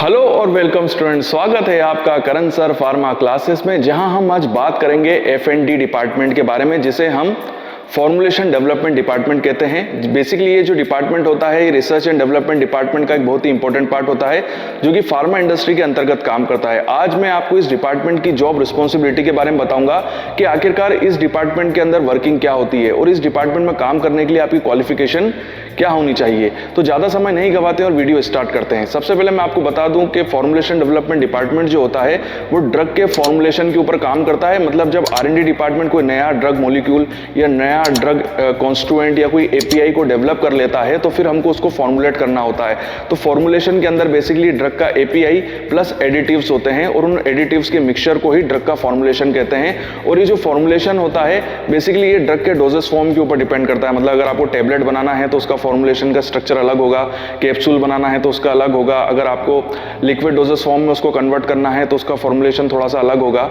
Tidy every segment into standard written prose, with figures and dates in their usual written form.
Hello और welcome student, स्वागत है आपका करण सर फार्मा क्लासेस में, जहां हम आज बात करेंगे F&D डिपार्टमेंट के बारे में, जिसे हम फॉर्मुलेशन डेवलपमेंट डिपार्टमेंट कहते हैं। बेसिकली ये जो डिपार्टमेंट होता है, ये रिसर्च एंड डेवलपमेंट डिपार्टमेंट का एक बहुत ही इंपॉर्टेंट पार्ट होता है, जो कि फार्मा इंडस्ट्री के अंतर्गत काम करता है। आज मैं आपको इस डिपार्टमेंट की जॉब रिस्पॉन्सिबिलिटी के बारे में बताऊंगा कि आखिरकार इस डिपार्टमेंट के अंदर वर्किंग क्या होती है और इस डिपार्टमेंट में काम करने के लिए आपकी क्वालिफिकेशन क्या होनी चाहिए। तो ज़्यादा समय नहीं गवाते और वीडियो स्टार्ट करते हैं। सबसे पहले मैं आपको बता दूं कि फॉर्मुलेशन डेवलपमेंट डिपार्टमेंट जो होता है वो ड्रग के फॉर्मुलेशन के ऊपर काम करता है। मतलब जब R&D डिपार्टमेंट कोई नया ड्रग मॉलिक्यूल या नया ड्रग कॉन्स्टिट्यूएंट या कोई API को डेवलप कर लेता है तो फिर हमको उसको फॉर्मुलेट करना होता है। तो फॉर्मुलेशन के अंदर बेसिकली ड्रग का API प्लस एडिटिव्स होते हैं और उन एडिटिव्स के मिक्सचर को ही ड्रग का फॉर्मुलेशन कहते हैं। और ये जो फॉर्मुलेशन होता है बेसिकली ये ड्रग के डोजेस फॉर्म के ऊपर डिपेंड करता है। मतलब अगर आपको टैबलेट बनाना है तो उसका फॉर्मुलेशन का स्ट्रक्चर अलग होगा, कैप्सूल बनाना है तो उसका अलग होगा, अगर आपको लिक्विड डोजेस फॉर्म में उसको कन्वर्ट करना है तो उसका फॉर्मुलेशन थोड़ा सा अलग होगा।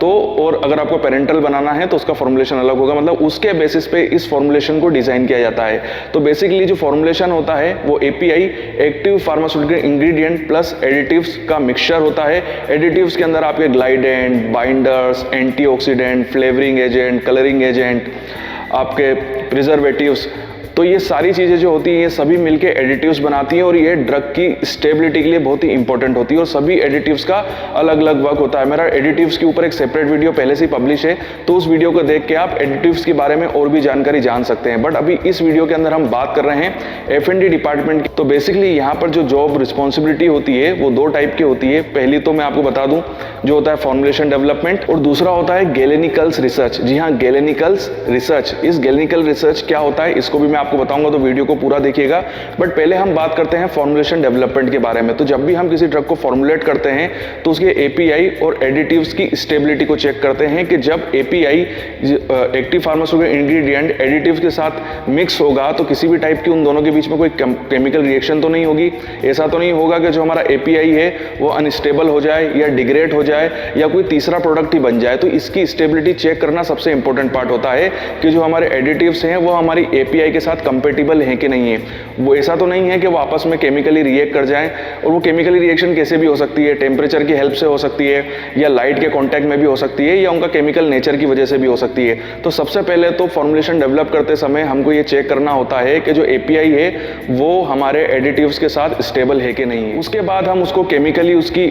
तो और अगर आपको पेरेंटल बनाना है तो उसका फॉर्मुलेशन अलग होगा। मतलब उसके बेसिस पे इस फॉर्मुलेशन को डिजाइन किया जाता है। तो बेसिकली जो फॉर्मुलेशन होता है वो API active pharmaceutical ingredient plus additives का मिक्सचर होता है। एडिटिव्स के अंदर आपके glidant, binders, antioxidant, flavouring agent, colouring agent, आपके प्रिजर्वेटिव्स, तो ये सारी चीज़ें जो होती हैं ये सभी मिलके एडिटिव्स बनाती हैं और ये ड्रग की स्टेबिलिटी के लिए बहुत ही इंपॉर्टेंट होती है। और सभी एडिटिव्स का अलग अलग वर्क होता है। मेरा एडिटिव्स के ऊपर एक सेपरेट वीडियो पहले से ही पब्लिश है, तो उस वीडियो को देख के आप एडिटिव्स के बारे में और भी जानकारी जान सकते हैं। बट अभी इस वीडियो के अंदर हम बात कर रहे हैं F&D डिपार्टमेंट की। तो बेसिकली यहाँ पर जो जॉब रिस्पॉन्सिबिलिटी होती है वो दो टाइप की होती है। पहली तो मैं आपको बता दूं जो होता है फॉर्मुलेशन डेवलपमेंट, और दूसरा होता है गैलेनिकल्स रिसर्च। जी हाँ, गैलेनिकल्स रिसर्च। इस गैलेनिकल रिसर्च क्या होता है इसको भी मैं आपको बताऊंगा, तो वीडियो को पूरा देखिएगा। बट पहले हम बात करते हैं फॉर्मुलेशन डेवलपमेंट के बारे में। तो जब भी हम किसी ड्रग को फॉर्मुलेट करते हैं तो उसके API और एडिटिव्स की स्टेबिलिटी को चेक करते हैं कि जब API active pharmaceutical ingredient additives के साथ मिक्स होगा तो किसी भी टाइप की उन दोनों के बीच में कोई केमिकल रिएक्शन तो नहीं होगी। ऐसा तो नहीं होगा कि जो हमारा API है वो अनस्टेबल हो जाए या डिग्रेड हो जाए या कोई तीसरा प्रोडक्ट ही बन जाए। तो इसकी स्टेबिलिटी चेक करना सबसे इंपॉर्टेंट पार्ट होता है कि जो हमारे एडिटिव्स हैं वो हमारी API के साथ कंपेटिबल है कि नहीं है। वो ऐसा तो नहीं है कि वो आपस में केमिकली रिएक्ट कर जाएं, और वो केमिकली रिएक्शन कैसे भी हो सकती है, टेम्परेचर की हेल्प से हो सकती है या लाइट के कांटेक्ट में भी हो सकती है या उनका केमिकल नेचर की वजह से भी हो सकती है। तो सबसे पहले तो फॉर्मुलेशन डेवलप करते समय हमको ये चेक करना होता है कि जो API है वो हमारे एडिटिव्स के साथ स्टेबल है कि नहीं है। उसके बाद हम उसको केमिकली उसकी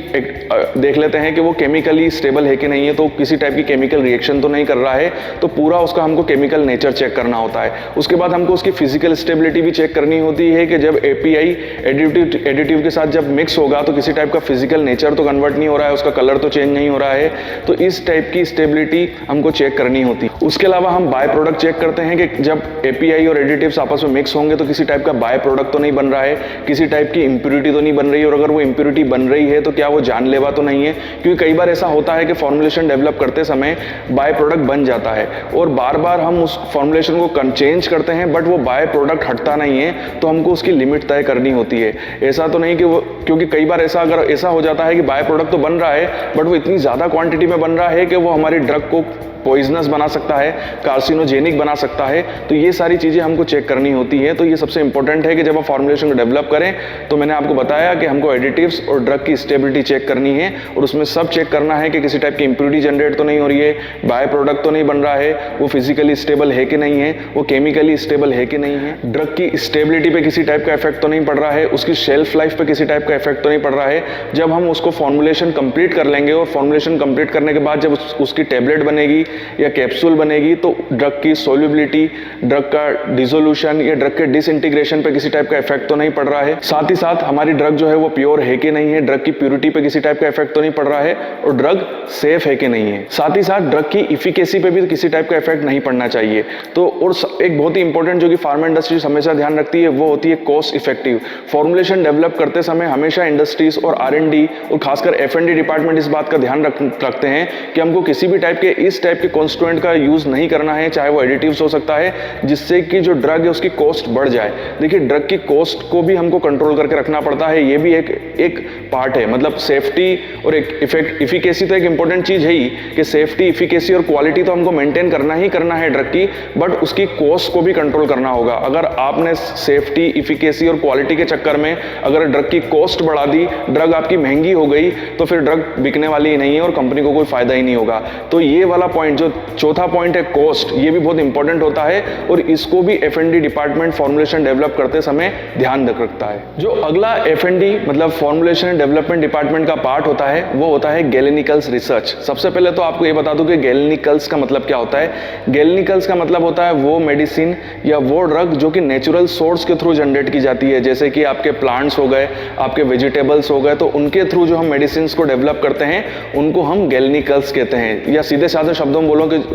देख लेते हैं कि वो केमिकली स्टेबल है कि नहीं है, तो किसी टाइप की केमिकल रिएक्शन तो नहीं कर रहा है। तो पूरा उसका हमको केमिकल नेचर चेक करना होता है। उसके बाद हमको उसकी फिजिकल स्टेबिलिटी भी चेक करनी होती है कि जब API एडिटिव के साथ जब मिक्स होगा तो किसी टाइप का फिजिकल नेचर तो कन्वर्ट नहीं हो रहा है, उसका कलर तो चेंज नहीं हो रहा है। तो इस टाइप की स्टेबिलिटी हमको चेक करनी होती है। उसके अलावा हम बाय प्रोडक्ट चेक करते हैं कि जब API और एडिटिव्स आपस में मिक्स होंगे तो किसी टाइप का बाय प्रोडक्ट तो नहीं बन रहा है, किसी टाइप की इंप्योरिटी तो नहीं बन रही है, और अगर वो इंप्योरिटी बन रही है तो क्या वो जानलेवा तो नहीं है। क्योंकि कई बार ऐसा होता है कि फॉर्मुलेशन डेवलप करते समय बाय प्रोडक्ट बन जाता है और बार बार हम उस फॉर्मुलेशन को चेंज करते हैं बट वो बाय प्रोडक्ट हटता नहीं है, तो हमको उसकी लिमिट तय करनी होती है। ऐसा तो नहीं कि वो, क्योंकि कई बार अगर ऐसा हो जाता है कि बाय प्रोडक्ट तो बन रहा है बट वो इतनी ज़्यादा क्वांटिटी में बन रहा है कि वो हमारी ड्रग को पॉइजनस बना सकता है, कार्सिनोजेनिक बना सकता है। तो ये सारी चीज़ें हमको चेक करनी होती है। तो ये सबसे इंपॉर्टेंट है कि जब आप फॉर्मुलेशन को डेवलप करें तो मैंने आपको बताया कि हमको एडिटिव्स और ड्रग की स्टेबिलिटी चेक करनी है, और उसमें सब चेक करना है कि किसी टाइप की इंप्योरिटी जनरेट तो नहीं हो रही है, बाय प्रोडक्ट तो नहीं बन रहा है, वो फिजिकली स्टेबल है कि नहीं है, वो केमिकली स्टेबल है कि नहीं है, ड्रग की स्टेबिलिटी पे किसी टाइप का इफेक्ट तो नहीं पड़ रहा है, उसकी शेल्फ लाइफ पे किसी टाइप का इफेक्ट तो नहीं पड़ रहा है। जब हम उसको फॉर्मुलेशन कंप्लीट कर लेंगे और फॉर्मुलेशन कंप्लीट करने के बाद जब उसकी टैबलेट बनेगी या कैप्सूल बनेगी तो ड्रग की सोल्युबिलिटी, ड्रग का डिसोल्यूशन या ड्रग के डिसइंटीग्रेशन पे किसी टाइप का इफेक्ट तो नहीं पड़ रहा है। साथ ही साथ हमारी ड्रग जो है वो प्योर है कि नहीं है, ड्रग की प्योरिटी पे किसी टाइप का इफेक्ट तो नहीं पड़ रहा है, और ड्रग सेफ है कि नहीं है। साथ ही साथ ड्रग की इफिकेसी पे भी किसी टाइप का इफेक्ट नहीं पड़ना चाहिए। तो और एक बहुत ही इंपॉर्टेंट जो कि फार्मा इंडस्ट्री हमेशा ध्यान रखती है वो होती है कॉस्ट इफेक्टिव। फॉर्मुलेशन डेवलप करते समय हमेशा इंडस्ट्रीज और R&D और खासकर F&D डिपार्टमेंट इस बात का ध्यान रखते हैं कि हमको किसी भी टाइप के इस टाइप के कॉन्स्टिट्यूएंट का यूज नहीं करना है, चाहे वो एडिटिव्स हो सकता है, जिससे कि जो ड्रग है उसकी कॉस्ट बढ़ जाए। देखिए, ड्रग की कॉस्ट को भी हमको कंट्रोल करके रखना पड़ता है, ये भी एक पार्ट है। मतलब सेफ्टी और इफिकेसी तो एक इंपॉर्टेंट चीज है ही कि सेफ्टी, इफिकेसी और क्वालिटी तो हमको मेंटेन करना ही करना है ड्रग की, बट उसकी कॉस्ट को भी कंट्रोल करना होगा। अगर आपने सेफ्टी, इफिकेसी और क्वालिटी के चक्कर में अगर ड्रग की कॉस्ट बढ़ा दी, ड्रग आपकी महंगी हो गई, तो फिर ड्रग बिकने वाली ही नहीं है और कंपनी को कोई फायदा ही नहीं होगा। तो ये वाला पॉइंट, जो चौथा पॉइंट है कॉस्ट, ये भी बहुत इंपॉर्टेंट होता है और इसको भी F&D डिपार्टमेंट फॉर्मुलेशन डेवलप करते समय ध्यान रखता है। जो अगला F&D मतलब फॉर्मुलेशन एंड डेवलपमेंट डिपार्टमेंट का पार्ट होता है वो होता है गैलेनिकल्स रिसर्च। सबसे पहले तो आपको ये बता दूं कि गैलेनिकल्स का मतलब क्या होता है। गैलेनिकल्स का मतलब होता है वो मेडिसिन या वो ड्रग जो कि नेचुरल सोर्स के थ्रू जनरेट की जाती है, जैसे कि आपके प्लांट्स हो गए, आपके वेजिटेबल्स हो गए, तो उनके थ्रू जो हम मेडिसिन को डेवलप करते हैं उनको हम गैलेनिकल्स कहते हैं। या सीधे साधे शब्दों में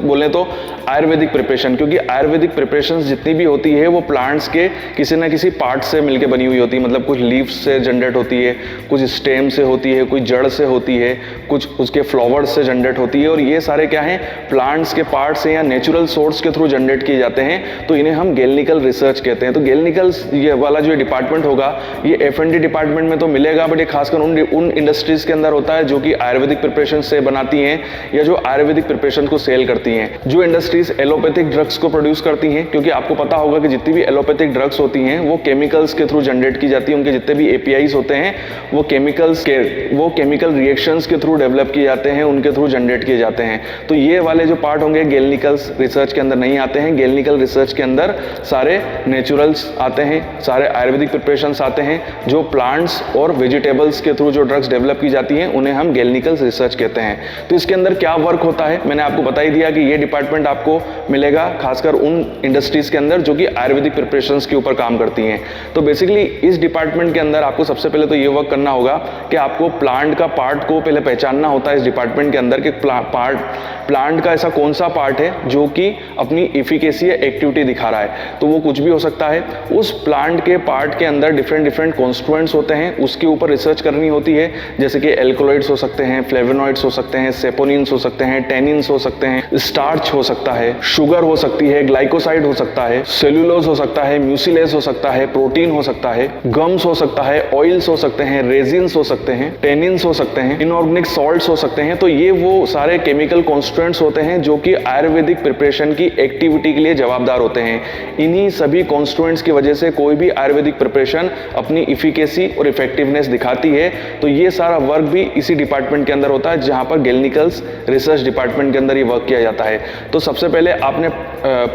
बोलें तो आयुर्वेदिक प्रिपरेशन, क्योंकि आयुर्वेदिक प्रिपरेशन जितनी भी होती है वो प्लांट्स के किसी ना किसी पार्ट से मिलकर बनी हुई होती है। मतलब कुछ लीव्स से जनरेट होती है, कुछ स्टेम से होती है, कुछ जड़ से होती है, कुछ उसके फ्लावर्स से जनरेट होती है, और ये सारे क्या हैं, प्लांट्स के पार्ट से या नेचुरल सोर्स के थ्रू जनरेट किए जाते हैं। तो इन्हें हम गैलेनिकल रिसर्च कहते हैं। तो गैलेनिकल्स ये वाला जो डिपार्टमेंट होगा ये F&D डिपार्टमेंट में तो मिलेगा, बट ये खासकर उन इंडस्ट्रीज के अंदर होता है जो कि आयुर्वेदिक प्रिपरेशन से बनाती हैं या जो आयुर्वेदिक प्रिपरेशन को सेल करती हैं। जो इंडस्ट्रीज एलोपैथिक ड्रग्स को प्रोड्यूस करती हैं, क्योंकि आपको पता होगा कि जितनी भी एलोपैथिक ड्रग्स होती हैं वो केमिकल्स के थ्रू जनरेट की जाती है। उनके जितने भी APIs होते हैं वो केमिकल रिएक्शंस के थ्रू डेवलप किए जाते हैं, उनके थ्रू जनरेट किए जाते हैं। तो ये वाले जो पार्ट होंगे गैलेनिकल्स रिसर्च के अंदर नहीं आते हैं। गैलेनिकल रिसर्च के अंदर सारे नेचुरल्स आते हैं, सारे आयुर्वेदिक प्रिपरेशंस आते हैं। जो प्लांट्स और वेजिटेबल्स के थ्रू जो ड्रग्स डेवलप की जाती हैं उन्हें हम गैलेनिकल्स रिसर्च कहते हैं। तो इसके अंदर क्या वर्क होता है मैंने आपको बता ही दिया कि ये डिपार्टमेंट आपको मिलेगा खासकर उन इंडस्ट्रीज के अंदर जो कि आयुर्वेदिक प्रिपरेशंस के ऊपर काम करती हैं। तो बेसिकली इस डिपार्टमेंट के अंदर आपको सबसे पहले तो ये वर्क करना होगा कि आपको प्लांट का पार्ट को पहले पहचानना होता है इस डिपार्टमेंट के अंदर कि प्लांट का ऐसा कौन सा पार्ट है जो कि अपनी इफिकेसी या एक्टिविटी दिखा रहा है। तो वो कुछ भी हो सकता है। उस प्लांट के पार्ट के अंदर डिफरेंट कॉन्स्टिट्यूएंट्स होते हैं, उसके ऊपर रिसर्च करनी होती है, जैसे कि एल्कोलॉइड्स हो सकते हैं, फ्लेवोनॉइड्स हो सकते हैं, सेपोनिन्स हो सकते हैं, टेनिन्स हो सकते हैं, स्टार्च हो सकता है, शुगर हो सकती है, ग्लाइकोसाइड हो सकता है, सेल्यूलोज हो सकता है, म्यूसिलेज हो सकता है, प्रोटीन हो सकता है, गम्स हो सकता है, ऑयल्स हो सकते हैं, रेजिन्स हो सकते हैं, टेनिन्स हो सकते हैं, इनऑर्गेनिक सॉल्ट्स हो सकते हैं। तो ये वो सारे केमिकल कॉन्स्टिट्यूएंट्स होते हैं जो कि आयुर्वेदिक प्रिपरेशन की एक्टिविटी के लिए जवाबदार होते हैं। इन्हीं सभी कॉन्स्टिट्यूएंट्स की वजह से कोई भी आयुर्वेदिक प्रिपरेशन अपनी इफिकेसी और इफेक्टिवनेस दिखाती है। तो ये सारा वर्क भी इसी डिपार्टमेंट के अंदर होता है जहां पर गैलेनिकल्स रिसर्च डिपार्टमेंट के अंदर ये वर्क किया जाता है। तो सबसे पहले आपने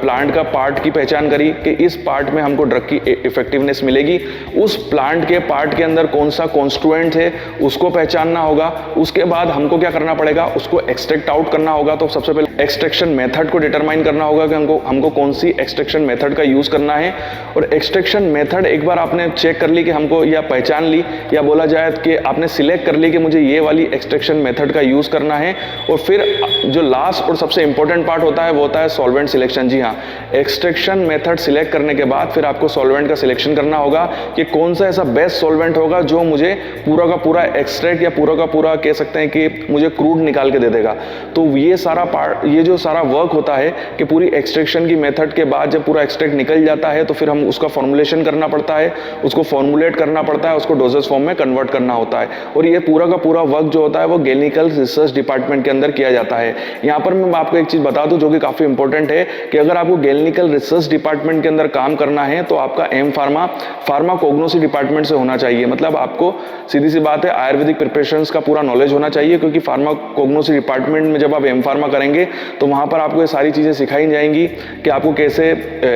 प्लांट का पार्ट की पहचान करी कि इस पार्ट में हमको ड्रग की इफेक्टिवनेस मिलेगी। उस प्लांट के पार्ट के अंदर कौन सा कॉन्स्टिट्यूएंट है उसको पहचानना होगा। उसके बाद हमको क्या करना पड़ेगा, उसको एक्सट्रैक्ट आउट करना होगा। तो सबसे पहले एक्सट्रैक्शन मेथड को डिटरमाइन करना होगा कि हमको कौन सी एक्सट्रैक्शन मेथड का यूज करना है। और एक्सट्रैक्शन मेथड एक बार आपने चेक कर ली कि हमको या पहचान ली या बोला जाए कि आपने सिलेक्ट कर ली कि मुझे ये वाली एक्सट्रैक्शन मेथड का यूज करना है। और फिर जो लास्ट और सबसे इंपॉर्टेंट पार्ट होता है वो होता है सॉल्वेंट सिलेक्शन। जी हाँ, एक्सट्रैक्शन मेथड सिलेक्ट करने के बाद फिर आपको सॉल्वेंट का सिलेक्शन करना होगा कि कौन सा ऐसा बेस्ट सॉल्वेंट होगा जो मुझे पूरा का पूरा एक्सट्रैक्ट या पूरा का पूरा कह सकते हैं कि मुझे क्रूड निकाल के दे देगा। तो ये सारा पार्ट, ये जो सारा वर्क होता है कि पूरी एक्सट्रैक्शन की मेथड के बाद जब पूरा एक्सट्रैक्ट निकल जाता है तो फिर हम उसका फॉर्मुलेशन करना पड़ता है, उसको फॉर्मुलेट करना पड़ता है, उसको डोजेस फॉर्म में कन्वर्ट करना होता है। और ये पूरा का पूरा वर्क जो होता है वो गैलेनिकल रिसर्च डिपार्टमेंट के अंदर किया जाता है। यहाँ पर मैं आपको एक चीज बता दूं जो कि काफी इंपॉर्टेंट है कि अगर आपको गैलेनिकल रिसर्च डिपार्टमेंट के अंदर काम करना है तो आपका एम फार्माकोग्नोसी डिपार्टमेंट से होना चाहिए। मतलब आपको सीधी सी बात है आयुर्वेदिक प्रिपरेशंस का पूरा नॉलेज होना चाहिए, क्योंकि फार्माकोग्नोसी डिपार्टमेंट में जब आप एम फार्मा करेंगे तो वहां पर आपको ये सारी चीजें सिखाई जाएंगी कि आपको कैसे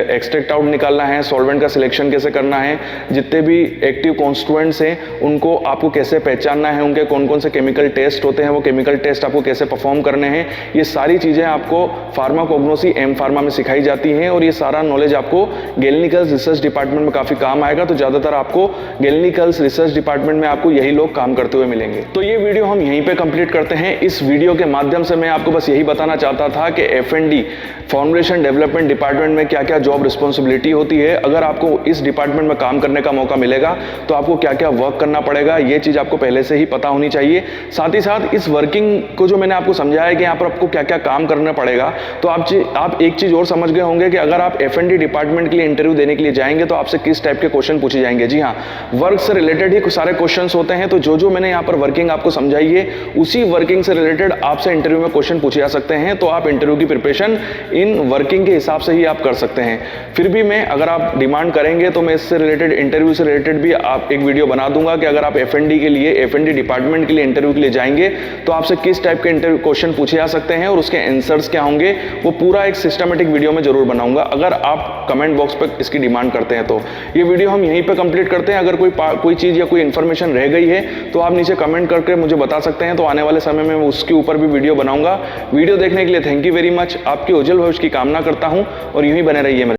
एक्सट्रैक्ट आउट निकालना है, सॉल्वेंट का सिलेक्शन कैसे करना है, जितने भी एक्टिव कॉन्स्टिट्यूएंट्स हैं उनको आपको कैसे पहचानना है, उनके कौन कौन से केमिकल टेस्ट होते हैं वो केमिकल टेस्ट आपको कैसे परफॉर्म करने हैं। ये सारी चीजें आपको फार्माकोग्नोसी एम फार्मा में सिखाई जाती हैं और ये सारा नॉलेज आपको गैलेनिकल्स रिसर्च डिपार्टमेंट में काफी काम आएगा। तो ज्यादातर आपको गैलेनिकल्स रिसर्च डिपार्टमेंट में आपको यही लोग काम करते हुए मिलेंगे। तो ये वीडियो हम यहीं पे कंप्लीट करते हैं। इस वीडियो के माध्यम से मैं आपको बस यही बताना चाहता था कि F&D फॉर्मुलेशन डेवलपमेंट डिपार्टमेंट में क्या क्या जॉब रिस्पॉन्सिबिलिटी होती है। अगर आपको इस डिपार्टमेंट में काम करने का मौका मिलेगा तो आपको क्या क्या वर्क करना पड़ेगा, ये चीज आपको पहले से ही पता होनी चाहिए। साथ ही साथ इस वर्किंग को जो मैंने आपको समझाया कि यहाँ पर आपको क्या क्या काम करना पड़ेगा, तो आप एक चीज और समझ गए होंगे कि अगर आप F&D डिपार्टमेंट के लिए इंटरव्यू देने के लिए जाएंगे तो आपसे किस टाइप के क्वेश्चन पूछे जाएंगे। जी हाँ, वर्क से रिलेटेड ही सारे क्वेश्चंस होते हैं। तो जो मैंने यहाँ पर वर्किंग आपको समझाई है उसी वर्किंग से रिलेटेड आपसे इंटरव्यू में क्वेश्चन पूछे जा सकते हैं। तो आप इंटरव्यू की प्रिपरेशन इन वर्किंग के हिसाब से ही आप कर सकते हैं। फिर भी मैं, अगर आप डिमांड करेंगे तो मैं इससे रिलेटेड, इंटरव्यू से रिलेटेड भी आप एक वीडियो बना दूंगा कि अगर आप एफएनडी के लिए, एफएनडी डिपार्टमेंट के लिए इंटरव्यू के लिए जाएंगे तो आपसे किस टाइप के इंटरव्यू क्वेश्चन पूछे जा सकते हैं और उसके आंसर्स क्या होंगे, वो पूरा एक सिस्टमेटिक वीडियो में जरूर बनाऊंगा, अगर आप कमेंट बॉक्स पर इसकी डिमांड करते हैं तो। ये वीडियो हम यहीं पे कंप्लीट करते हैं। अगर कोई चीज़ या कोई इन्फॉर्मेशन रह गई है तो आप नीचे कमेंट करके मुझे बता सकते हैं, तो आने वाले समय में मैं उसके ऊपर भी वीडियो बनाऊंगा। वीडियो देखने के लिए थैंक यू वेरी मच। आपके उज्जवल भविष्य की कामना करता हूं और यूं ही बने रहिए मेरे